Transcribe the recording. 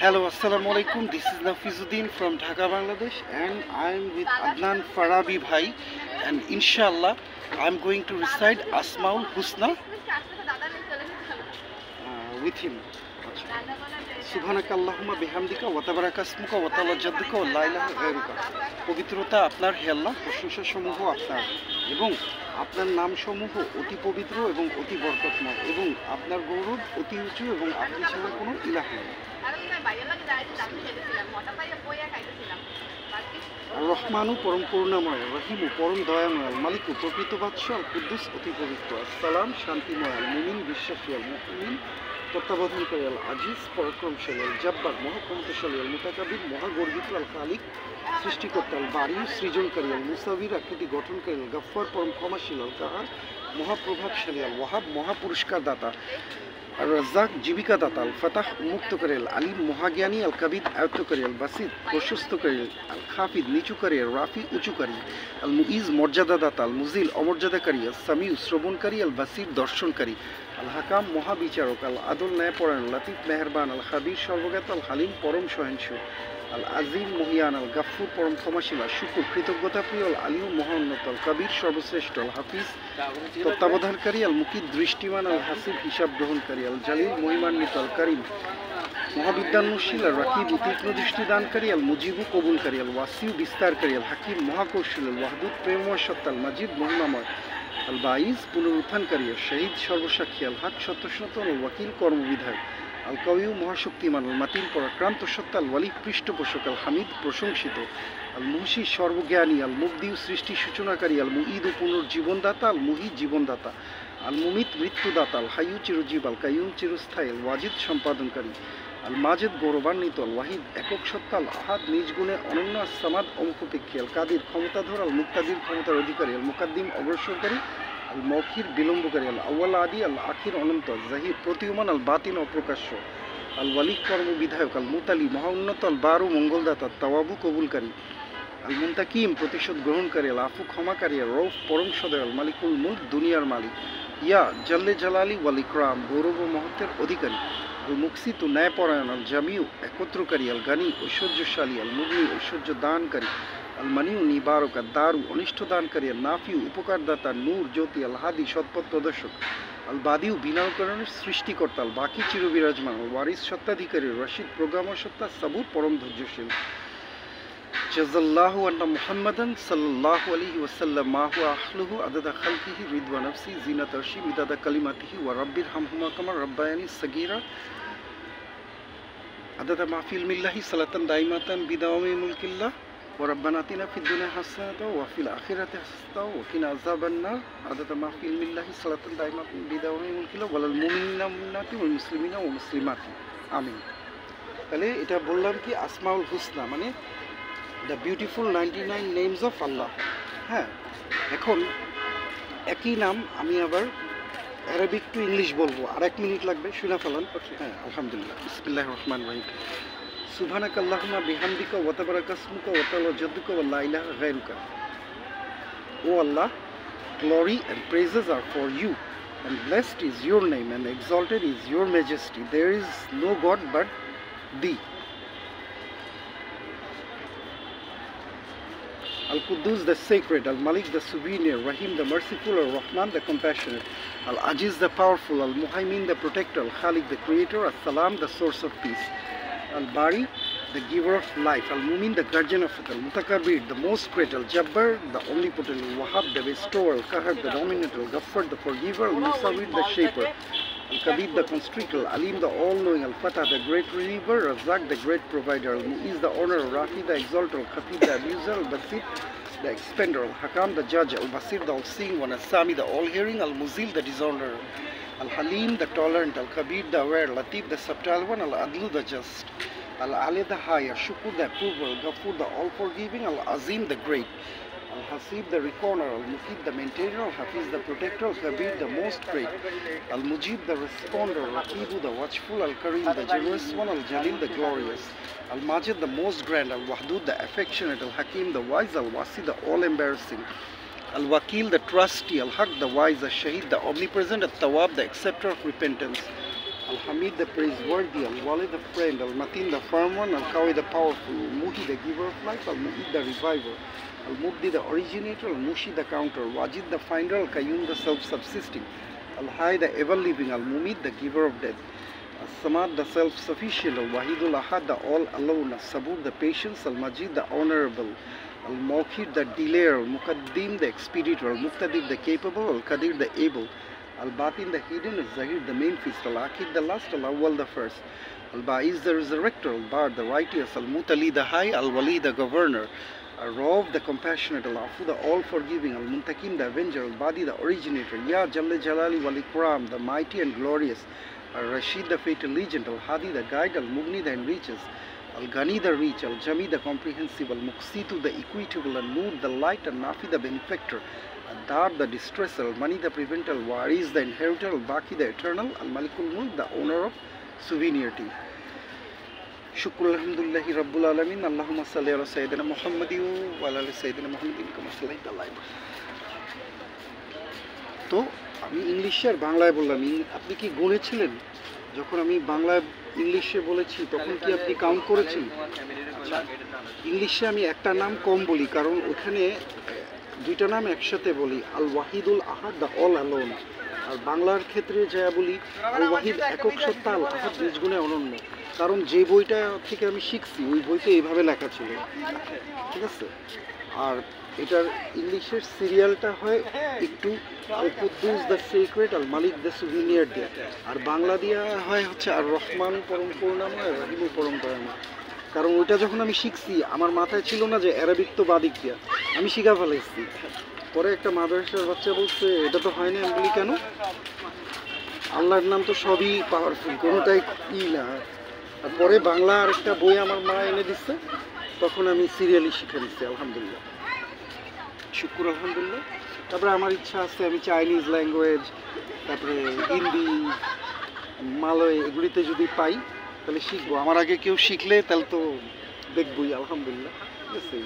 Hello, Assalamu alaikum. This is Nafizuddin from Dhaka, Bangladesh, and I'm with Adnan Farabi Bhai, and inshallah, I'm going to recite Asmaul Husna with him. সুবহানাকাল্লাহুম্মা বিহামদিকা ওয়া তাবারাকা ইসমুকা ওয়া তাআলা জাদ্দুকা ওয়া লা ইলাহা গায়রুকা। পবিত্রতা আপনার হে আল্লাহ, প্রশংসা সমূহ আপনার, এবং আপনার নাম সমূহ অতি পবিত্র এবং অতি বরকতময়, এবং আপনার গৌরব অতি উঁচু, এবং আপনি ছাড়া কোনো ইলাহ নেই। আর রহমানু পরম করুণাময়, রহিমু পরম দয়াময়, মালিকু প্রকৃত বাদশাহ, কুদ্দুস অতি পবিত্র, আসসালাম শান্তিময়, মুমিন বিশ্বাসী, মুমিন তত্ত্বাবধানকারী, আল আজিজ পরাক্রমশালী, আল জব্বার মহাক্ষমতাশালী, আল মুতাকাব্বির মহাগর্বিত, আল খালিক সৃষ্টিকর্তা, আল বারি সৃজনকারী, আল মুসাবির আকৃতি গঠনকারী, আল গাফফার পরম ক্ষমাশীল, আল কাহার মহাপ্রভাবশালী, আল ওয়াহাব মহাপুরস্কার দাতা, আর রাজ্জাক জীবিকা দাতা, আল ফাতাহ মুক্তকারী, আল আলিম মহাজ্ঞানী, আল কাবিদ আয়ত্তকারী, আল বাসিদ প্রশস্তকারী, আল খাফিদ নিচুকারী, আল রাফি উঁচুকারী, আল মুইজ মর্যাদা দাতা, আল মুজিল অমর্যাদাকারী, আল সামিউ শ্রবণকারী, আল বাসির দর্শনকারী, আল হাকাম মহাবিচারক, আল আদল ন্যায়পরায়ণ, লাতিফ মেহেরবান, আল খাবির সর্বজ্ঞাত, আল হালিম পরম সহিষ্ণু, আল আজিম মহিয়ান, আল গাফুর পরম ক্ষমাশীল, আল শুকুর কৃতজ্ঞতা প্রিয়, আল আলিম মহাউন্নত, আল কাবির সর্বশ্রেষ্ঠ, আল হাফিজ তত্ত্বাবধানকারী, আল মুকিদ দৃষ্টিমান, আল হাসিব হিসাব গ্রহণকারী, আল জালিল মহিমান্বিত, আল কারিম মহাবিদ্যান্বেষী, আল রাকিব তীক্ষ্ণ দৃষ্টিদানকারী, আল মুজিবু কবুলকারী, আল ওয়াসিউ বিস্তারকারী, আল হাকিম মহাকৌশল, আল ওয়াহদুদ প্রেমময় সত্তা, আল মাজিদ মহিমাময়, আল বাইজ পুনরুত্থানকারী, আল শহীদ সর্বসাক্ষী, আল হক সত্যসত্য, আল ওয়াকিল কর্মবিধায়ক, আল কাউয়ু মহাশক্তিমান, আল মাতিন পরাক্রান্ত সত্তা, আল ওয়ালি পৃষ্ঠপোষক, আল হামিদ প্রশংসিত, আল মুহসি সর্বজ্ঞানী, আল মুবদিউ সৃষ্টি সূচনাকারী, আল মুঈদ পুনর্জীবনদাতা, আল মুহি জীবনদাতা, আল মুমিত মৃত্যুদাতা, আল হাইয়ু চিরজীব, আল কাইয়ুম চিরস্থায়ী, আল ওয়াজিদ সম্পাদনকারী, আল মাজেদ গৌরবান্বিত, আল ওয়াহিদ একক সত্তা, আল আহাদ নিজ গুণে অনন্য, আল সামাদ অমুখপেক্ষী, আল কাদির ক্ষমতাধর, আল মুক্তাদির ক্ষমতার অধিকারী, আল মুকাদ্দিম অগ্রসরকারী, আল মৌখির বিলম্বকারী, আল আউয়াল আদি, আল আখির অনন্ত, আল জাহির প্রতীয়মান, আল বাতিন অপ্রকাশ্য, আল ওয়ালি কর্মবিধায়ক, আল মুতালি মহাউন্নত, আল বারু মঙ্গলদাতা, তাওয়াবু কবুলকারী, আল মুন্তাকিম প্রতিশোধ গ্রহণকারী, আল আফু ক্ষমাকারী, আল রৌফ পরম সদয়, আল মালিকুল মুলক দুনিয়ার মালিক, ইয়া জাল্লে জালালি ওয়াল ইকরাম গৌরব ও মহত্বের অধিকারী, আল মুকসিতু ন্যায়পরায়ণ, আল জামিউ একত্রকারী, আল গানি ঐশ্বর্যশালী, আল মুগনি ঐশ্বর্য দানকারী, আল মানিউ নিবারক, আল দারু অনিষ্ট দানকারী, আল নাফিউ উপকারদাতা, নূর জ্যোতি, আল হাদি সৎপথ প্রদর্শক, আল বাদিউ বিনাকরণের সৃষ্টিকর্তা, আল বাকি চিরবিরাজমান, আল ওয়ারিস সত্ত্বাধিকারী, রশিদ প্রোগ্রামার সত্তা, সাবুর পরম ধৈর্যশীল। জাযাল্লাহু আন্না মুহাম্মাদান সাল্লাল্লাহু আলাইহি ওয়াসাল্লাম মা হুয়া আহলুহু আদাদা খালকিহি রিদওয়া নাফসি জিনাত আরশি মিদাদা কালিমাতিহি ওয়া রাব্বির হামহুমা কামা রাব্বায়ানি সাগীরা আদাদা মাহফিল মিল্লাহি সালাতান দাইমাতান বিদাওয়ামি মুলকিল্লাহ ওয়া রাব্বানা আতিনা ফিদ দুনিয়া হাসানাতাও ওয়া ফিল আখিরাতি হাসানাতাও ওয়া কিনা আযাবান নার আদাদা মাহফিল মিল্লাহি সালাতান দাইমাতান বিদাওয়ামি মুলকিল্লাহ ওয়াল মুমিনিনা মুমিনাতি ওয়াল মুসলিমিনা ওয়া মুসলিমাতি আমিন। তাহলে এটা বললাম কি আসমাউল হুসনা মানে দ্য বিউটিফুল 99 নেমস অফ আল্লাহ। হ্যাঁ, এখন একই নাম আমি আবার অ্যারাবিক টু ইংলিশ বলবো, আর 1 মিনিট লাগবে, শুনে ফেলান। হ্যাঁ, আলহামদুলিল্লাহ, বিসমিল্লাহির রহমানির রহিম। সুবহানাকাল্লাহুম্মা বিহামদিকা ওয়া তাবারাকা ইসমুকা ওয়া তাআলা জাদ্দুকা ওয়া লা ইলাহা গায়রুকা। O Allah, glory and praises are for you, and blessed is your name, and exalted is your majesty. There is no God but thee. Al-Quddus the sacred, Al-Malik the souvenir, Rahim the merciful, Al-Rahman the compassionate, Al-Ajiz the powerful, Al-Muhaymin the protector, Al-Khaliq the creator, Al-Salam the source of peace, Al-Bari the giver of life, Al-Mumin the guardian of it, Al-Mutakabbir the most great, Al-Jabbar the omnipotent, Al-Wahhab the bestower, Al-Qahar the dominator, Al-Ghaffar the forgiver, Al-Musawwir the shaper, Al-Kabir the constrictor, Alim the all-knowing, Al-Fatah the great reliever, Razzaq the great provider, Al-Mu'iz the honor, Rafi the exalter, Al-Khafid the abuser, Al-Basit the expender, Al-Hakam the judge, Al-Basir the all-seeing one, Al-Sami the all-hearing, Al-Muzil the dishonorer, Al-Halim the tolerant, Al-Kabir the aware, Latif the subtle one, Al-Adlu the just, Al-Ali the higher, Shukur the approver, Al-Ghafur the all-forgiving, Al-Azim the great, Al-Hasib the recorder, Al-Mukid the maintainer, Al-Hafiz the protector, Al-Kabir the most great, Al-Mujib the responder, Al-Raqibu the watchful, Al-Karim the generous one, Al-Jalil the glorious, Al-Majid the most grand, Al-Wahdud the affectionate, Al-Hakim the wise, Al-Wasi the all-embarrassing, Al-Wakil the trusty, Al-Haq the wise, Al-Shahid the omnipresent, Al-Tawab the acceptor of repentance, Al-Hamid the praiseworthy, Al-Wali the friend, Al-Matin the firm one, Al-Qawi the powerful, Al-Muhi the giver of life, Al-Mu'id the reviver, Al-Mubdi the originator, Al-Mushi the counter, Wajid the finder, Al-Qayyum the self-subsisting, Al-Hayy the ever-living, Al-Mumid the giver of death, Al-Samad the self-sufficient, Al-Wahidul Ahad the all-alone, Al-Sabur the patience, Al-Majid the honorable, Al-Mawqid the delayer, Al-Muqaddim the expeditor, Al-Muqtadir the capable, Al-Qadir the able, Al-Batin the hidden, Al-Zahir the main feast, Al-Aqid the last, Al-Awwal the first, Al-Ba'iz the resurrector, Al-Bar the righteous, Al-Mutali the high, Al-Wali the governor, Al-Rauf the compassionate, Al-Afu the all-forgiving, Al-Muntakim the avenger, Al-Badi the originator, Ya Jalla Jalali wal Ikram the mighty and glorious, Al-Rashid the fatal legend, Al-Hadi the guide, Al-Mughni the enriches, Al-Ghani the rich, Al-Jami the comprehensive, Al-Muqsitu the equitable, Al-Nur the light, Al-Nafi the benefactor, Al-Dar the distresser, Al-Mani the preventer, Al-Waris the inheritor, Al-Baqi the eternal, Al-Malikul Mulk the owner of souvenirity. Shukr alhamdulillahi Rabbul Alamin, Allahumma salli ala Sayyidina Muhammadin wa ala ali Sayyidina Muhammadin kama sallaita ala Ibrahim. তো আমি ইংলিশে আর বাংলায় বললাম, আপনি কি গুনেছিলেন? যখন আমি বাংলায় ইংলিশে বলেছি তখন কি আপনি কাউন্ট করেছেন? ইংলিশে আমি একটা নাম কম বলি, কারণ ওখানে দুইটা নাম একসাথে বলি, আল ওয়াহিদুল আহাদ দ্য অল অ্যালোন। আর বাংলার ক্ষেত্রে যা বলি আল ওয়াহিদ একক সত্তা, আল আহাদ নিজ গুণে অনন্য। কারণ যে বইটা থেকে আমি শিখছি ওই বইতে এইভাবে লেখা ছিল, ঠিক আছে? আর এটার ইংলিশের সিরিয়ালটা হয় একটু Al Quddus the secret, Al Malik the souvenir দিয়ে, আর বাংলা দিয়া হয় হচ্ছে আর রহমান পরম করুণাময়, রহিম পরম দয়াময়। কারণ ওইটা যখন আমি শিখছি আমার মাথায় ছিল না যে অ্যারাবিক তো বাদিক দিয়া, আমি শিখা ফেলাইছি। পরে একটা মাদ্রাসার বাচ্চা বলছে এটা তো হয় না, আমি বলি কেন? আল্লাহর নাম তো সবই পাওয়ারফুল, কোনোটাই না। আর পরে বাংলা আর একটা বই আমার মা এনে দিচ্ছে, তখন আমি সিরিয়ালি শিখে নিচ্ছি আলহামদুলিল্লাহ, শুক্র আলহামদুলিল্লাহ। তারপরে আমার ইচ্ছা আছে আমি চাইনিজ ল্যাঙ্গুয়েজ, তারপরে হিন্দি, মালয় এগুলিতে যদি পাই তাহলে শিখবো। আমার আগে কেউ শিখলে তাহলে তো দেখবই আলহামদুলিল্লাহ, ঠিক আছে।